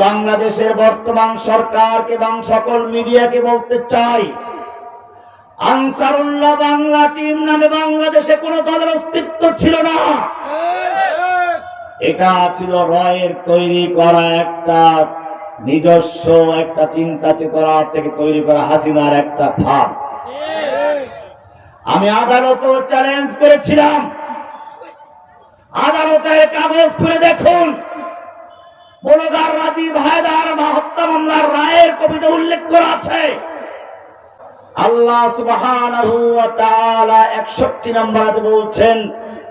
বাংলাদেশের বর্তমান সরকারকে এবং সকল মিডিয়াকে বলতে চাই, আনসারুল্লাহ বাংলা টিম নামে বাংলাদেশে কোন দলের অস্তিত্ব ছিল না। এটা ছিল রয়ের তৈরি করা একটা নিজস্ব একটা চিন্তা চেতনার থেকে তৈরি করা হাসিনার একটা ফাঁদ। আমি আদালতও চ্যালেঞ্জ করেছিলাম, আদালতের কাগজ খুলে দেখুন, বলগার রাজীব হায়দার হত্যা মামলার রায়ের কবিতা উল্লেখ করা আছে। আল্লাহ সুবহানাহু ওয়া তাআলা 61 নম্বরে বলছেন,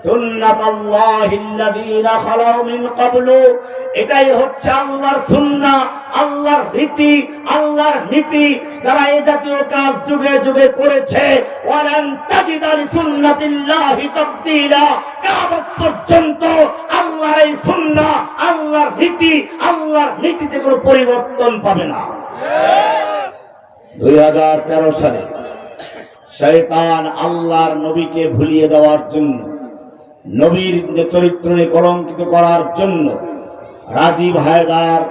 সুন্নাতাল্লাহিল্লাযীনা খালাউ মিন ক্বাবলু, এটাই হচ্ছে আল্লাহর সুন্নাহ, আল্লাহর রীতি, আল্লাহর নীতি, যারা এই জাতীয় কাজ যুগে যুগে করেছে। ওয়ালান তাজিদা লিসুন্নাতিল্লাহি তাবদীলা, কিয়ামত পর্যন্ত আল্লাহর এই সুন্নাহ, আল্লাহর রীতি, আল্লাহর নীতিতে কোনো পরিবর্তন পাবে না। 2013 সালে শয়তান আল্লাহর নবীকে ভুলিয়ে দেওয়ার জন্য, নবীর চরিত্রকে কলঙ্কিত করার জন্য রাজীব হায়দার,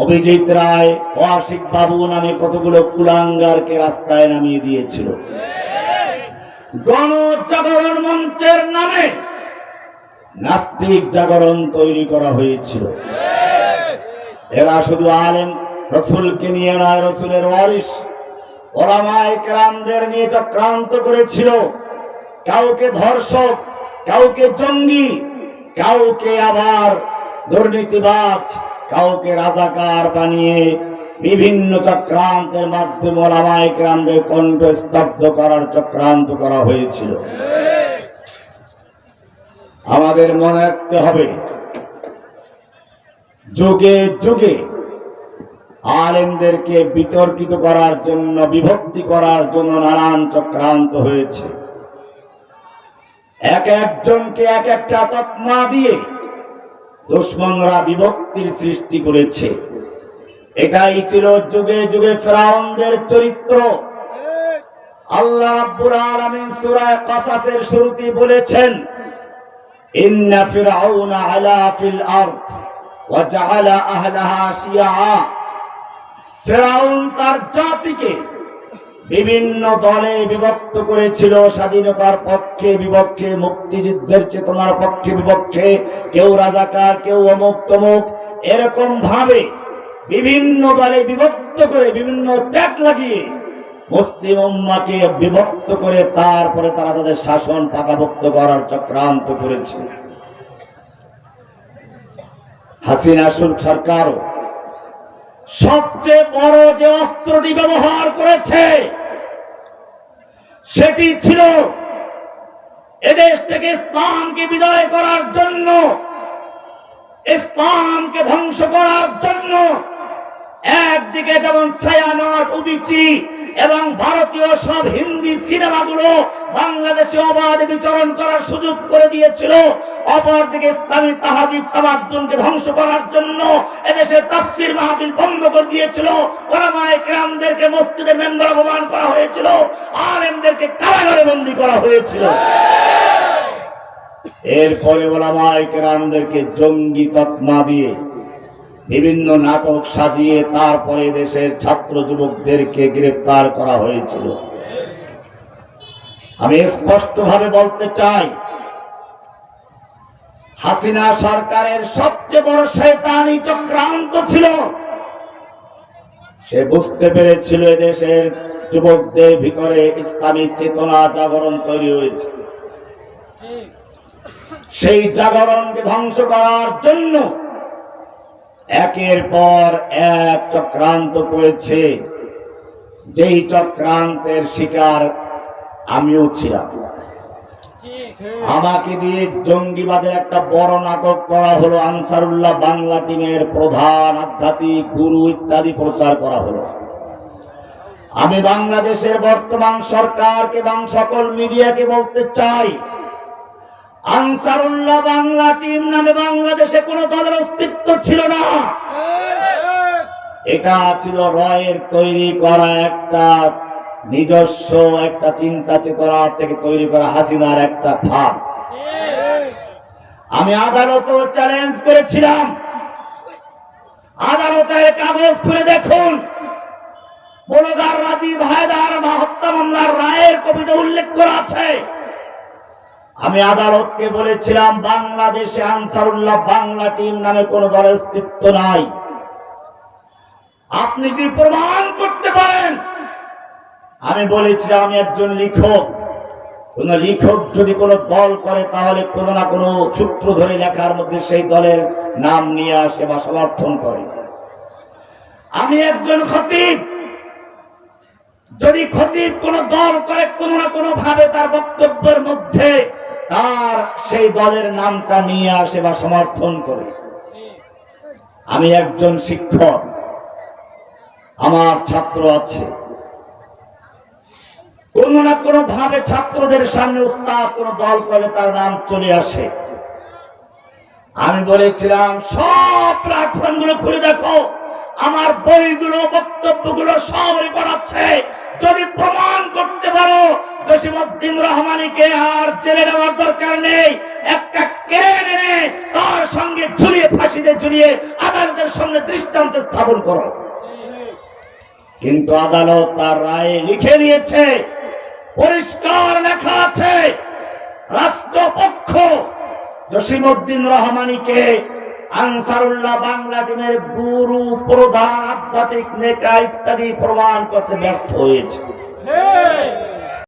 অভিজিৎ রায়, ওয়াসিক বাবু নামে কতগুলো কুলাঙ্গারকে রাস্তায় নামিয়ে দিয়েছিল। গণজাগরণ মঞ্চের নামে নাস্তিক জাগরণ তৈরি করা হয়েছিল। এরা শুধু আলেম রসুলকে নিয়ে নয়, রসুলের ওয়ারিস ওলামায়ে কেরামদের নিয়ে চক্রান্ত করেছিল। কাউকে ধর্ষক, কাউকে জঙ্গি, কাউকে আবার দুর্নীতিবাজ, কাউকে রাজাকার বানিয়ে বিভিন্ন চক্রান্তের মাধ্যমে ওলামায়ে কেরামদের কণ্ঠ স্তব্ধ করার চক্রান্ত করা হয়েছিল। আমাদের মনে রাখতে হবে, যুগে যুগে আলেমদেরকে বিতর্কিত করার জন্য, বিভক্তি করার জন্য নানান চক্রান্ত হয়েছে। এক একজনকে এক একটা তকমা দিয়ে দুশমনরা বিভক্তির সৃষ্টি করেছে। এটাই ছিল যুগে যুগে ফিরআউনদের চরিত্র। আল্লাহ রাব্বুল আলামিন সূরা কাসাসের শুরুতে বলেছেন, ইন্না ফিরআউনা আলা ফিল আরদ ওয়া জাআলা আহলাহা শিয়া। ফিরআউন তার জাতিকে বিভিন্ন দলে বিভক্ত করেছিল, স্বাধীনতার পক্ষে বিপক্ষে, মুক্তিযুদ্ধের চেতনার পক্ষে বিপক্ষে, কেউ রাজাকার, কেউ অমুক তমুক, এরকম ভাবে বিভিন্ন দলে বিভক্ত করে, বিভিন্ন ট্যাগ লাগিয়ে মুসলিম উম্মাহকে বিভক্ত করে তারপরে তারা তাদের শাসন পাকাপোক্ত করার চক্রান্ত করেছে। হাসিনা সরকারও সবচেয়ে বড় যে অস্ত্রটি ব্যবহার করেছে সেটি ছিল এদেশ থেকে ইসলামকে বিদায় করার জন্য, ইসলামকে ধ্বংস করার জন্য। একদিকে যেমন ছায়ানট, উদীচী এবং ভারতীয় সব হিন্দি সিনেমাগুলো বাংলাদেশে অবাধে বিচরণ করার সুযোগ করে দিয়েছিল, অপরদিকে ইসলামী তাহাজিব তামাদ্দুনকে ধ্বংস করার জন্য এদেশের তাফসীর মাহফিল বন্ধ করে দিয়েছিল। ওলামায়ে কেরামদেরকে মসজিদের মেম্বার অপমান করা হয়েছিল, আলেমদেরকে কারাগারে বন্দী করা হয়েছিল। এরপরে ওলামায়ে কেরামদেরকে জঙ্গি তকমা দিয়ে বিভিন্ন নাটক সাজিয়ে তারপরে দেশের ছাত্র যুবকদেরকে গ্রেফতার করা হয়েছিল। আমি স্পষ্টভাবে বলতে চাই, হাসিনা সরকারের সবচেয়ে বড় শয়তানি চক্রান্ত ছিল, সে বুঝতে পেরেছিল এদেশের যুবকদের ভিতরে ইসলামী চেতনা জাগরণ তৈরি হয়েছে। সেই জাগরণকে ধ্বংস করার জন্য একের পর এক চক্রান্ত করেছে, যেই চক্রান্তের শিকার আমিও ছিলাম। আমাকে দিয়ে জঙ্গিবাদের একটা বড় নাটক করা হলো, আনসারুল্লাহ বাংলা টিমের প্রধান, আধ্যাত্মিক গুরু ইত্যাদি প্রচার করা হলো। আমি বাংলাদেশের বর্তমান সরকারকে এবং সকল মিডিয়াকে বলতে চাই, আনসারুল্লাহ বাংলা টিম নামে বাংলাদেশে কোন দলের অস্তিত্ব ছিল না। এটা ছিল রয়ের তৈরি করা একটা নিজস্ব একটা চিন্তা চেতনার থেকে তৈরি করা হাসিনার একটা ফাঁদ। আমি আদালতও চ্যালেঞ্জ করেছিলাম, আদালতের কাগজ খুলে দেখুন, বলগার রাজীব হায়দার হত্যা মামলার রায়ের কবিতা উল্লেখ করা আছে। আমি আদালতকে বলেছিলাম বাংলাদেশে আনসারুল্লাহ বাংলা টিম নামে কোন দলের অস্তিত্ব নাই। আপনি কি প্রমাণ করতে পারেন? আমি বলেছিলাম আমি একজন লেখক, কোন লেখক যদি কোন দল করে তাহলে কোন না কোন সূত্র ধরে লেখার মধ্যে সেই দলের নাম নিয়ে আসে বা সমর্থন করে। আমি একজন খতিব, যদি খতিব কোন দল করে কোন না কোন ভাবে তার বক্তব্যের মধ্যে তার সেই দলের নামটা নিয়ে আসে বা সমর্থন করে। আমি একজন শিক্ষক, আমার ছাত্র আছে, কোন না কোন ভাবে ছাত্রদের সামনে উস্তাদ কোন দল করে তার নাম চলে আসে। আমি বলেছিলাম সব প্ল্যাটফর্ম গুলো খুলে দেখো, আমার বইগুলো বক্তব্যগুলো সব রেকর্ড আছে। যদি প্রমাণ করতে পারো জসিমউদ্দিন রহমানীকে আর জেলে দেওয়ার দরকার নেই, একটা কেড়ে এনে তার সঙ্গে ঝুলিয়ে ফাঁসিতে ঝুলিয়ে আদালতের সামনে দৃষ্টান্ত স্থাপন করো। কিন্তু আদালত তার রায়ে লিখে দিয়েছে, পরিষ্কার লেখা আছে, রাষ্ট্রপক্ষ জসিমউদ্দিন রহমানীকে আনসারুল্লাহ বাংলা টিমের গুরু, প্রধান, আধ্যাত্মিক নেতা ইত্যাদি প্রমাণ করতে ব্যর্থ হয়েছে।